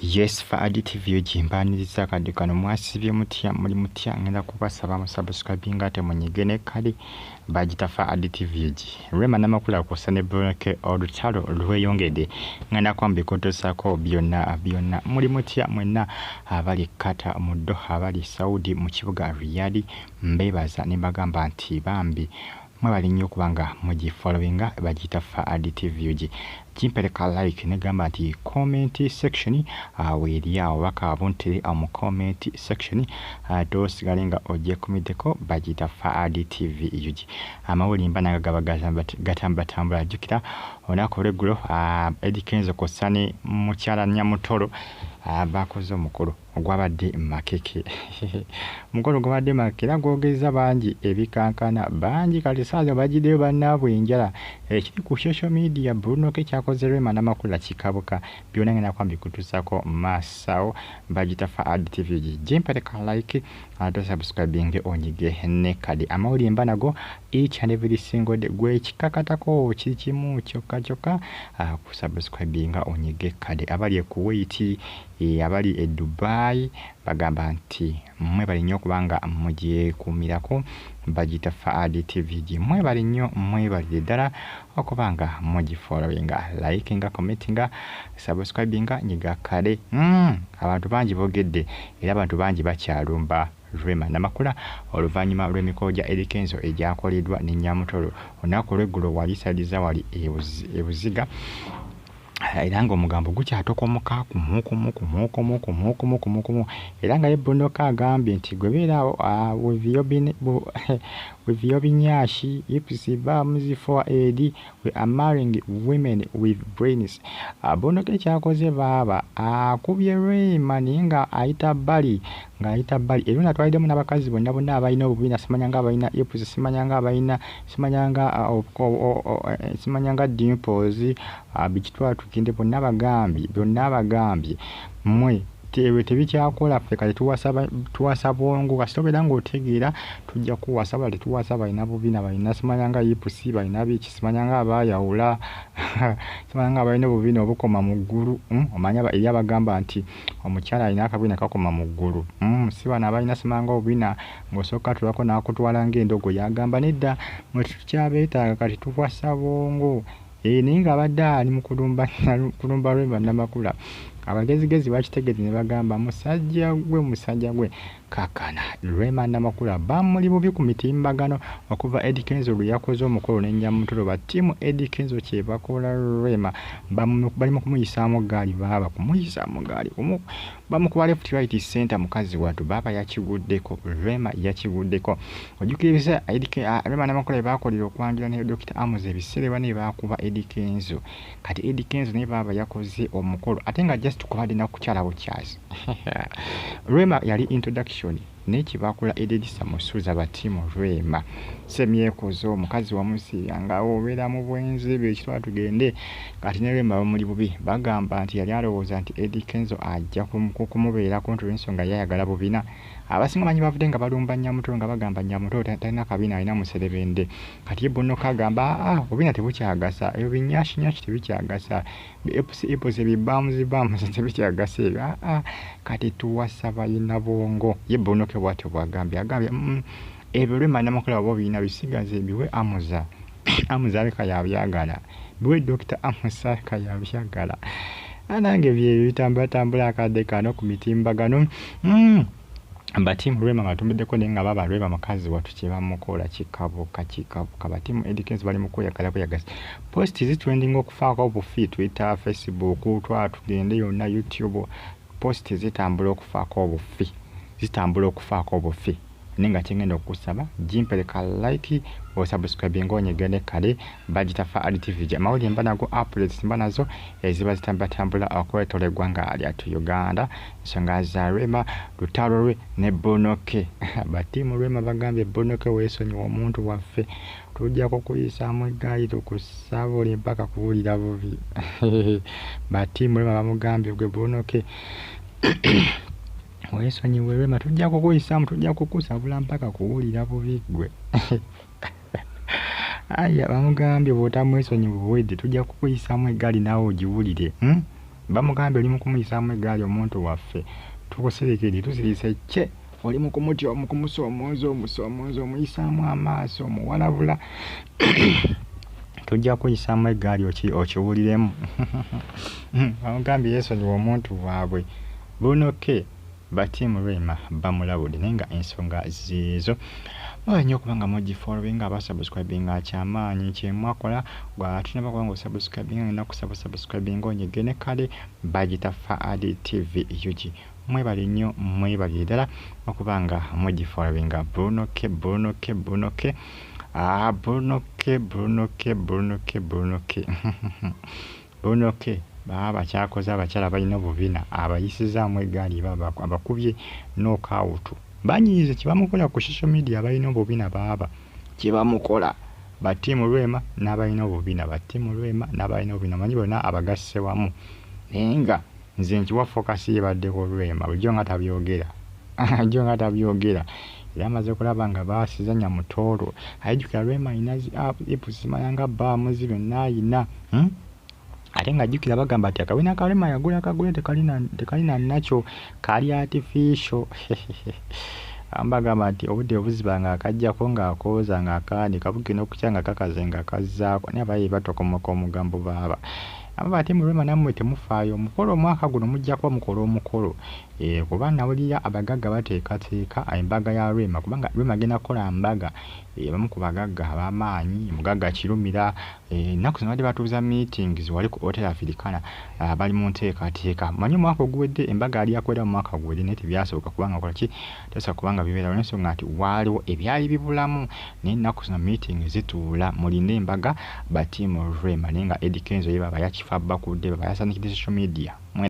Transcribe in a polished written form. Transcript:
Yes, for additive yojimbaniriza kadi kano mwasibye mutya muli mutya ngenda kubasaba mu subscribing ate munyigene kali bagita for additive yoji Rema namakula kusane broke olutalo lweyongede ngenda kwambikotosako byonna muli mutya mwenna abali kata muddo abali Saudi mu kibuga Riyadh mbebaza nibagamba nti bambi mwabali nnyo kubanga mugifollowinga bagita for additive yoji Jimpereka like negamba nti comment section weeri awo bakabuntere mu comment section tosigalenga ojje kumideko bagita for additive yoji amawulimba nagaba gatambatambula jukira onako regulo Eddie Kenzo kosane mukyala Nyamutolo bakoze omukolo ogwabadde makeke mukolo gwabadde makera gwogeza bangi ebikankana bangi kati saazo bagideyo bannabwe enjala ekiri ku social media Bruno ke kyakoze Rema namakula kikabuka byonna ngenda kwambikutusako masawo bagita for additive yoji Jimpereka like to subscribing onyige ne kadi amawulimba nago each and every single day gwe kikakatako kikimu kyokka ku subscribing onyige kadi abali ku Kuwait abali Dubai bagamba nti mwe bali nnyo kubanga mujye kumirako bagita for additive yoji mwe bali nnyo mwe bali ddala okubanga mugi followinga likinga commentinga subscribinga nyiga kale abantu bangi bogedde era abantu bangi bakyalumba Rema namakula oluvanyuma lw'emikoja Eddie Kenzo egyakoleddwa ne Nyamutolo onako lweggulo wali sadiza wali ebuziga era nga omugambo gukyatokomoka kumukumu era nga Yebonoka agambye nti gwebeerawo with your binyashi ipsi bams for AD we are marrying women with brains Bonoka kyakoze baba akubye Rema ninga ayita bali era natwaliddemu n'abakazi bonna abalina obubina simanyanga abalina ipsi simanyanga dimples bikitwala tukinde bonna bagambye mwe tebikyakola ffe kati tuwasa bwongo kasitobera ng'otegeera tujja kuwasa bali tuwasa balina bubina balina simanyanga yipusi balina biki simanyanga abayawula simanyanga balina obubina obukoma mu ggulu omanya eri abagamba nti omukyala alina akabina kakoma mu ggulu si bano abalina simanyanga obubina ng'osooka tulako n'akutwala ng'endogo yagamba nedda mwe tukyabeetaaga kati tuwasa bwongo naye ng'abadde ali mu kulumba Rema namakula abagezigezi bakitegedde ne bagamba musajja gwe kakana Rema namakula bamuli bubi ku mitimbagano okuva Eddie Kenzo lwe yakoze omukolo ne Nyamutolo ba tiimu Eddie Kenzo kye bakola Rema bali mu kumuyisaamu gaali bamukuba left right center mukazi watu baba yakiguddeko Rema yakiguddeko ojukiriza Rema namakula bakolera okwanjula ne Dr. Amos ebiseera ne bakuba Eddie Kenzo kati Eddie Kenzo ne baba yakoze omukolo ate nga just kubadde na kukyala bukyazi Rema yali introduction nekibakula Edisa musuza batimu Rema semyekozo omukazi wa musira nga obeera mu bwenzi bekitwa tugende kati ne Rema bamuli bubi bagamba nti yali alowooza nti Eddie Kenzo ajja kumubeera kontu ensonga yayagala bubina abasinga manyi bavudde nga balumba Nyamutolo nga bagamba Nyamutolo talina kabina alina muserebende kati Yebonoka agamba obubina tebukyagasa ebyo binyashi tebikyagasa epusi bibams tebikyagasa kati tuwasa balina bwongo Yebonoka bwate bwagambye ebyo Rema namakula abo bina bisigaze biwe amuza aleka yabyagala biwe Dr. Amusa yabyagala anange bye bitambula akadde kano ku mitimbagano batimu Rema ngatumiddeko naye nga baba Rema mukazi watu kye bamukola kikabuka batimu Eddie Kenzo bali mu kweyagala post zitrending okufaako obufi Twitter Facebook tugende yonna YouTube post zitambula okufaako obufi ninga kyengenda okusaba Jimpereka like o subscribing onyegene kale bagita for additive yoji amawulimba nago updates mbanazo eziba zitambatambula okwetole eggwanga lyatu Uganda ensonga za Rema lutalo lwe ne Bonoke batimu Rema bagambye Bonoke weesonyiwa omuntu waffe tujjako kuyisaamu eggaali tukusabule mpaka kuwulira bubi batimu Rema bamugambye gwe Bonoke weesonyiwe Rema tujja kukuyisaamu tujja kukusabula mpaka kuwulira bubi gwe aya bamugambye bw'otamwesonyiwe wedde tujja kukuyisaamu eggaali naawe ogiwulire bamugambye oli mu kumuyisaamu eggaali omuntu waffe tukusirekeri tusirise kye oli mu kumutya omukumusoomooza omuyisaamu amaaso omuwalabula tujja kuyisaamu eggaali okiwuliremu bamugambye yeesonyiwa omuntu waabwe bunoke batiimu Rema bamulabudde naye nga ensonga ziizo nnyo okuba nga mugifollowinga abasubscribinga kyamaanyi kyemwakola gwatunaba kuba nga osubscribinga ngenda kusubscribinga onyegene kale bagitafa adi TV UG mwebale nnyo mwebale ddala okuba nga mugifollowinga bunoke bunoke baba kyakoze abakyala balina obubina abayisizaamu eggaali abakubye nokaawutu banyiize kyebamukola ku social media balina obubina baba kyebamukola batiimu Rema n'abalina obubina manyi bonna abagasse wamu naye nga nze nkiwa focus yebaddeko Rema bulijjo nga tabyogera era amaze kulaba nga baasiza Nyamutoolo ayijjukira Rema alina ipusimayanga baamuzi byonna ayina ate ng'ajjukira bagamba nti akabina ka Rema yagula akagule tekalina nakyo kali artificial ambagamba nti obudde obuziba nga akajjako ng'akooza ng'akaani kabugenda okukya nga kakaze nga kazzaako naye abaye batokomoka omugambo baaba batiimu Rema nammwe temufaayo omukolo omwaka guno mujja kuba mukola omukolo kuba nawulira abagagga bateekateeka embaga ya Rema kubanga Rema agenda kukola mbaga bamu ku bagagga ab'amaanyi mugagga Kirumira ennaku zino badde batuuza meetings wali ku Hotel Africana bali mu nteekateeka manyi omwaka oguwedde embaga yali yakwera mu mwaka guwedde naye tebyasoboka kubanga kola ki tesa kubanga bibeera olw'ensonga nti waaliwo ebyali bibulamu naye ennaku zino meeting zituula mulinde embaga batiimu Rema naye nga Eddie Kenzo ye baba yakifa bakudde baba yasandikidde social media